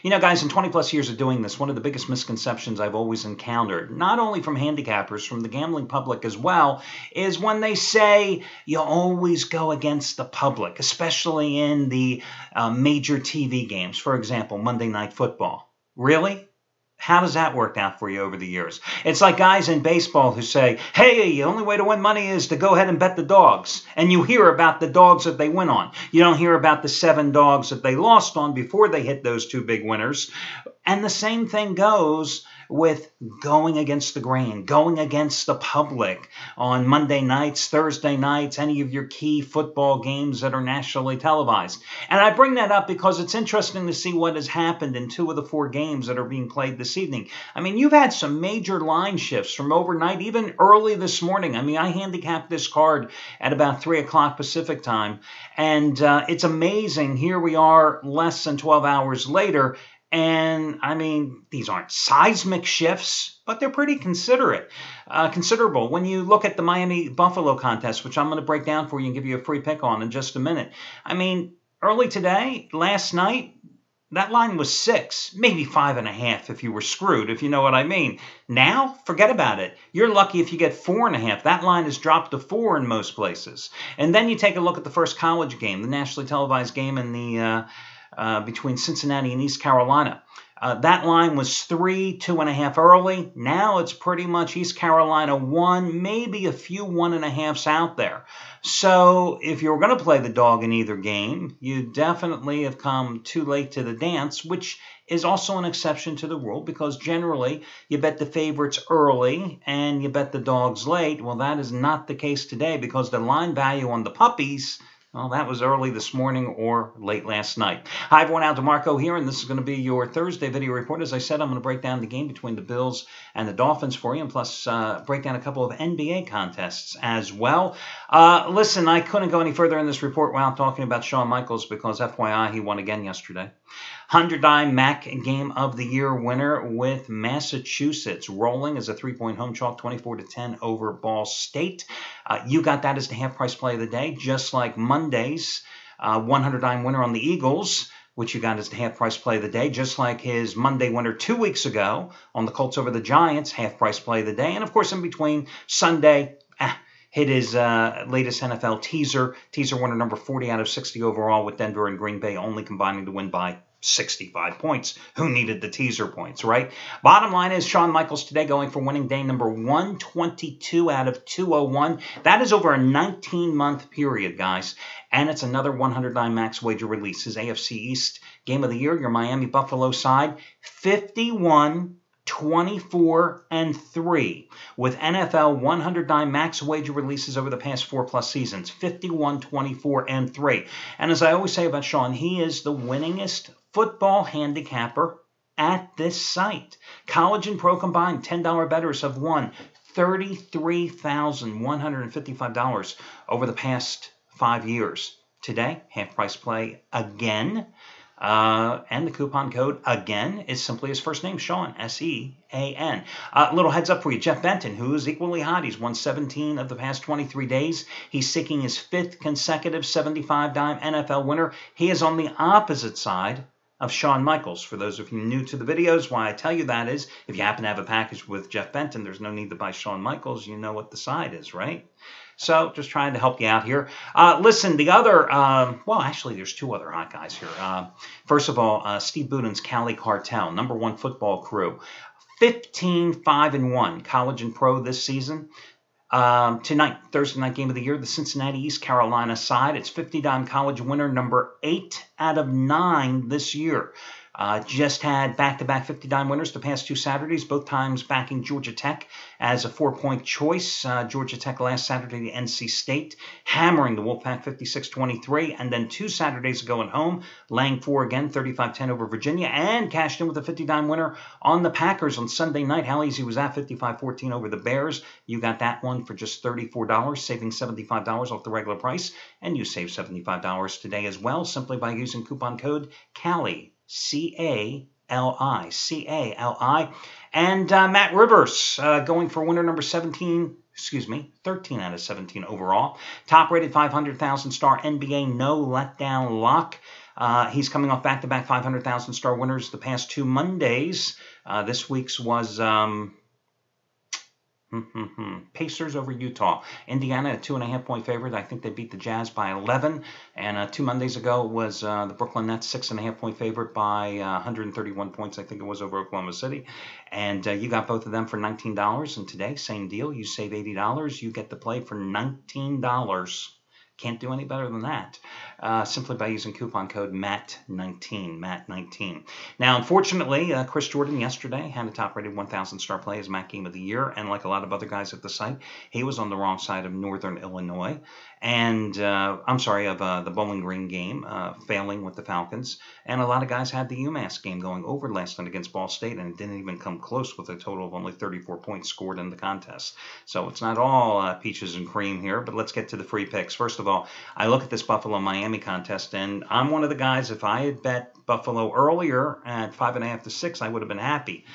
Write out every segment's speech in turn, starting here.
You know, guys, in 20 plus years of doing this, one of the biggest misconceptions I've always encountered, not only from handicappers, from the gambling public as well, is when they say you always go against the public, especially in the major TV games, for example, Monday Night Football. Really? How does that work out for you over the years? It's like guys in baseball who say, hey, the only way to win money is to go ahead and bet the dogs. And you hear about the dogs that they win on. You don't hear about the 7 dogs that they lost on before they hit those 2 big winners. And the same thing goes with going against the grain, going against the public on Monday nights, Thursday nights, any of your key football games that are nationally televised. And I bring that up because it's interesting to see what has happened in 2 of the 4 games that are being played this evening. I mean, you've had some major line shifts from overnight, even early this morning. I mean, I handicapped this card at about 3 o'clock Pacific time, and it's amazing. Here we are less than 12 hours later, and, I mean, these aren't seismic shifts, but they're pretty considerable. When you look at the Miami-Buffalo contest, which I'm going to break down for you and give you a free pick on in just a minute. I mean, early today, last night, that line was 6, maybe 5.5 if you were screwed, if you know what I mean. Now, forget about it. You're lucky if you get 4.5. That line has dropped to 4 in most places. And then you take a look at the first college game, the nationally televised game in the between Cincinnati and East Carolina. That line was 3, 2.5 early. Now it's pretty much East Carolina 1, maybe a few 1.5s out there. So if you're going to play the dog in either game, you definitely have come too late to the dance, which is also an exception to the rule because generally you bet the favorites early and you bet the dogs late. Well, that is not the case today because the line value on the puppies, well, that was early this morning or late last night. Hi, everyone. Al DeMarco here, and this is going to be your Thursday video report. As I said, I'm going to break down the game between the Bills and the Dolphins for you, and plus break down a couple of NBA contests as well. Listen, I couldn't go any further in this report without talking about Shawn Michaels because, FYI, he won again yesterday. 100-dime MAC Game of the Year winner with Massachusetts rolling as a 3-point home chalk, 24-10 over Ball State. You got that as the half-price play of the day, just like Monday's 100-dime winner on the Eagles, which you got as the half-price play of the day, just like his Monday winner 2 weeks ago on the Colts over the Giants, half-price play of the day. And, of course, in between, Sunday, hit his latest NFL teaser winner number 40 out of 60 overall with Denver and Green Bay only combining to win by 65 points. Who needed the teaser points, right? Bottom line is Shawn Michaels today going for winning day number 122 out of 201. That is over a 19-month period, guys. And it's another 109 max wager release. His AFC East Game of the Year, your Miami-Buffalo side, 51 24-3 with NFL 109 max wager releases over the past 4+ seasons, 51, 24-3. And as I always say about Shawn, he is the winningest football handicapper at this site. College and pro combined, $10 bettors have won $33,155 over the past 5 years. Today, half-price play again. And the coupon code, again, is simply his first name, Shawn, S-E-A-N. Little heads up for you, Jeff Benton, who is equally hot. He's won 17 of the past 23 days. He's seeking his 5th consecutive 75-dime NFL winner. He is on the opposite side of Shawn Michaels. For those of you new to the videos, why I tell you that is, if you happen to have a package with Jeff Benton, there's no need to buy Shawn Michaels. You know what the side is, right? So just trying to help you out here. Listen, the other, well, actually, there's 2 other hot guys here. First of all, Steve Buden's Cali Cartel, #1 football crew, 15-5-1, college and pro this season. Tonight, Thursday night game of the year, the Cincinnati East Carolina side. It's 50-dime college winner number 8 out of 9 this year. Just had back-to-back 50-dime winners the past 2 Saturdays, both times backing Georgia Tech as a 4-point choice. Georgia Tech last Saturday to NC State, hammering the Wolfpack 56-23, and then 2 Saturdays ago at home, laying 4 again, 35-10 over Virginia, and cashed in with a 50-dime winner on the Packers on Sunday night. How easy was that? 55-14 over the Bears. You got that one for just $34, saving $75 off the regular price, and you save $75 today as well, simply by using coupon code CALI. C-A-L-I. C-A-L-I. And Matt Rivers going for winner number 13 out of 17 overall. Top-rated 500,000 star NBA no letdown lock. He's coming off back-to-back 500,000 star winners the past 2 Mondays. This week's was Pacers over Utah. Indiana, a 2.5-point favorite. I think they beat the Jazz by 11. And 2 Mondays ago was the Brooklyn Nets, 6.5-point favorite by 131 points. I think it was over Oklahoma City. And you got both of them for $19. And today, same deal. You save $80. You get the play for $19. Can't do any better than that. Simply by using coupon code MAT19, MAT19. Now, unfortunately, Chris Jordan yesterday had a top-rated 1,000 star play as MAT Game of the Year, and like a lot of other guys at the site, he was on the wrong side of Northern Illinois, and the Bowling Green game, failing with the Falcons, and a lot of guys had the UMass game going over last night against Ball State, and it didn't even come close with a total of only 34 points scored in the contest. So it's not all peaches and cream here, but let's get to the free picks. First of all, I look at this Buffalo-Miami contest, and I'm one of the guys, if I had bet Buffalo earlier at 5.5 to 6, I would have been happy.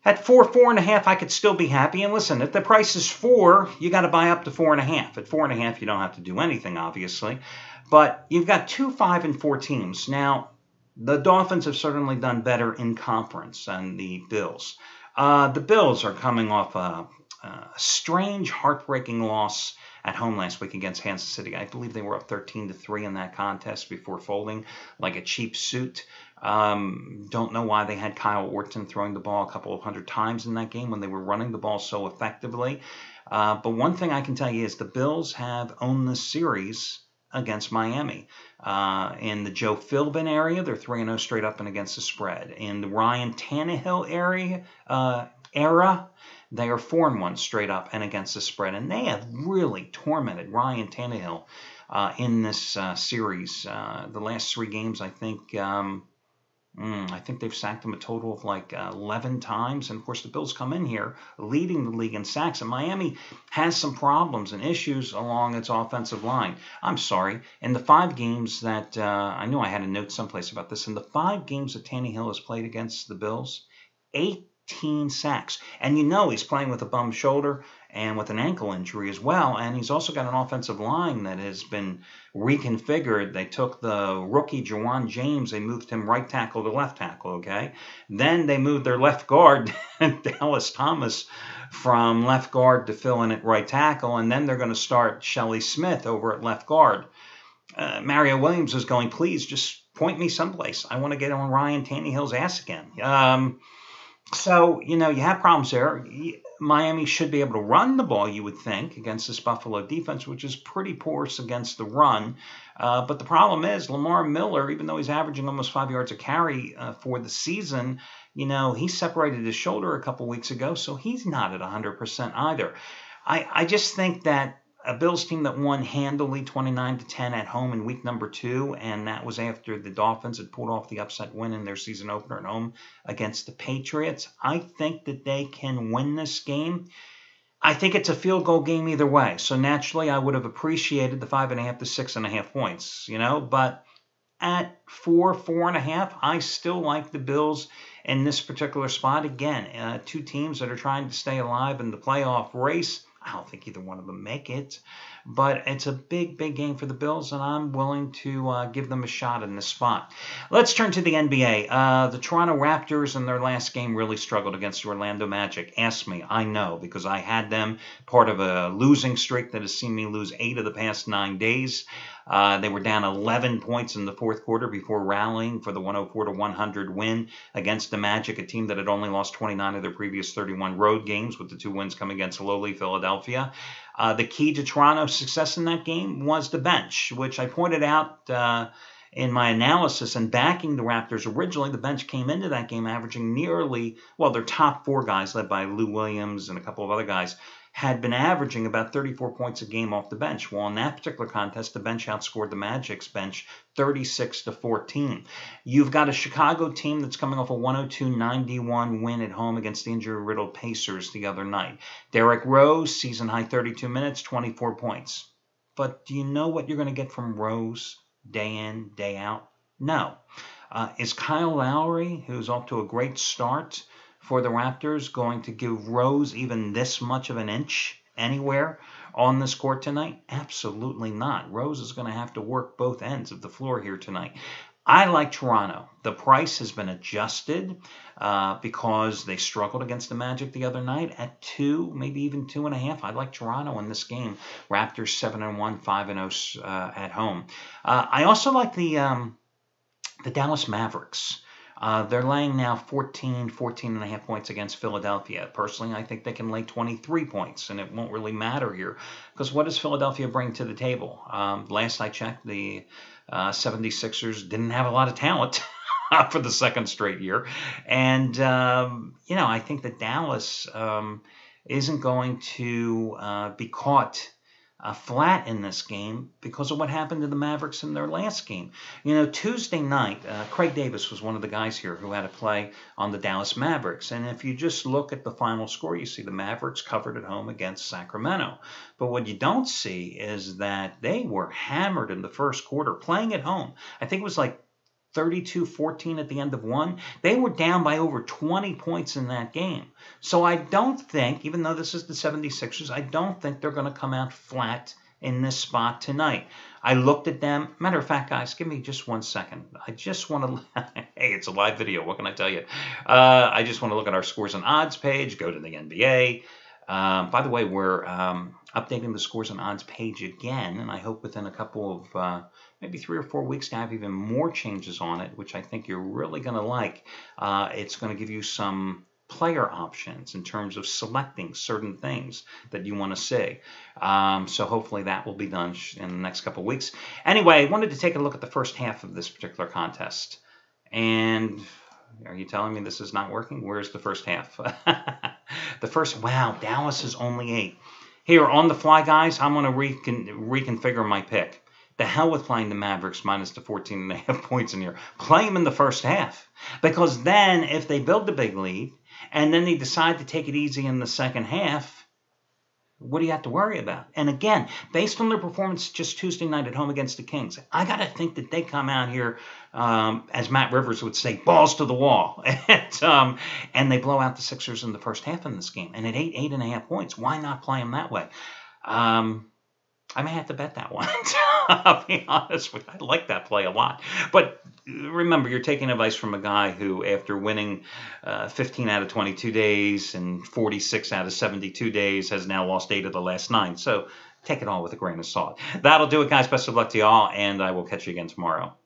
At 4.5, I could still be happy. And listen, if the price is 4, you got to buy up to 4.5. At 4.5, you don't have to do anything, obviously. But you've got 2, 5, and 4 teams. Now, the Dolphins have certainly done better in conference than the Bills. The Bills are coming off a strange, heartbreaking loss at home last week against Kansas City. I believe they were up 13-3 in that contest before folding like a cheap suit. Don't know why they had Kyle Orton throwing the ball a couple of hundred times in that game when they were running the ball so effectively. But one thing I can tell you is the Bills have owned this series against Miami. In the Joe Philbin area, they're 3-0 straight up and against the spread. In the Ryan Tannehill era, they are 4-1 straight up and against the spread. And they have really tormented Ryan Tannehill in this series. The last 3 games, I think they've sacked him a total of like 11 times. And, of course, the Bills come in here leading the league in sacks. And Miami has some problems and issues along its offensive line. I'm sorry. In the 5 games that I know I had a note someplace about this. In the 5 games that Tannehill has played against the Bills, 18 sacks. And you know he's playing with a bum shoulder and with an ankle injury as well. And he's also got an offensive line that has been reconfigured. They took the rookie Jawan James, they moved him right tackle to left tackle, okay? Then they moved their left guard, Dallas Thomas, from left guard to fill in at right tackle. And then they're going to start Shelley Smith over at left guard. Mario Williams is going, please just point me someplace. I want to get on Ryan Tannehill's ass again. So, you have problems there. Miami should be able to run the ball, you would think, against this Buffalo defense, which is pretty porous against the run. But the problem is Lamar Miller, even though he's averaging almost 5 yards a carry for the season, he separated his shoulder a couple weeks ago, so he's not at 100% either. I just think that a Bills team that won handily 29-10 at home in week number 2, and that was after the Dolphins had pulled off the upset win in their season opener at home against the Patriots. I think that they can win this game. I think it's a field goal game either way. So naturally, I would have appreciated the 5.5 to 6.5 points, but at 4.5, I still like the Bills in this particular spot. Again, 2 teams that are trying to stay alive in the playoff race. I don't think either one of them make it, but it's a big, big game for the Bills, and I'm willing to give them a shot in this spot. Let's turn to the NBA. The Toronto Raptors in their last game really struggled against the Orlando Magic. Ask me, I know, because I had them part of a losing streak that has seen me lose 8 of the past 9 days. They were down 11 points in the fourth quarter before rallying for the 104-100 win against the Magic, a team that had only lost 29 of their previous 31 road games, with the 2 wins coming against lowly Philadelphia. The key to Toronto's success in that game was the bench, which I pointed out in my analysis and backing the Raptors. Originally, the bench came into that game averaging their top 4 guys, led by Lou Williams and a couple of other guys, had been averaging about 34 points a game off the bench. Well, in that particular contest, the bench outscored the Magic's bench 36-14. You've got a Chicago team that's coming off a 102-91 win at home against the injury-riddled Pacers the other night. Derrick Rose, season-high 32 minutes, 24 points. But do you know what you're going to get from Rose day in, day out? No. Is Kyle Lowry, who's off to a great start for the Raptors, going to give Rose even this much of an inch anywhere on this court tonight? Absolutely not. Rose is going to have to work both ends of the floor here tonight. I like Toronto. The price has been adjusted because they struggled against the Magic the other night at 2, maybe even 2.5. I like Toronto in this game. Raptors 7-1, 5-0 at home. I also like the Dallas Mavericks. They're laying now 14.5 points against Philadelphia. Personally, I think they can lay 23 points, and it won't really matter here. Because what does Philadelphia bring to the table? Last I checked, the 76ers didn't have a lot of talent for the second straight year. And, I think that Dallas isn't going to be caught flat in this game because of what happened to the Mavericks in their last game. Tuesday night, Craig Davis was one of the guys here who had to play on the Dallas Mavericks. And if you just look at the final score, you see the Mavericks covered at home against Sacramento. But what you don't see is that they were hammered in the first quarter playing at home. I think it was like 32-14 at the end of one. They were down by over 20 points in that game. So I don't think, even though this is the 76ers, I don't think they're going to come out flat in this spot tonight. I looked at them. Matter of fact, guys, give me just 1 second. I just want to, hey, it's a live video. What can I tell you? I just want to look at our scores and odds page, go to the NBA. By the way, we're updating the scores and odds page again, and I hope within a couple of maybe 3 or 4 weeks to have even more changes on it, which I think you're really going to like. It's going to give you some player options in terms of selecting certain things that you want to see. So hopefully that will be done in the next couple of weeks. Anyway, I wanted to take a look at the first half of this particular contest. And are you telling me this is not working? Where's the first half? Wow, Dallas is only 8. Here, on the fly, guys, I'm going to reconfigure my pick. The hell with playing the Mavericks minus the 14.5 points in here. Play them in the first half. Because then, if they build the big lead, and then they decide to take it easy in the second half, what do you have to worry about? And again, based on their performance just Tuesday night at home against the Kings, I got to think that they come out here, as Matt Rivers would say, balls to the wall. And they blow out the Sixers in the first half in this game. And at 8.5 points, why not play them that way? I may have to bet that one. I'll be honest with you. I like that play a lot. But remember, you're taking advice from a guy who, after winning 15 out of 22 days and 46 out of 72 days, has now lost 8 of the last 9. So take it all with a grain of salt. That'll do it, guys. Best of luck to you all, and I will catch you again tomorrow.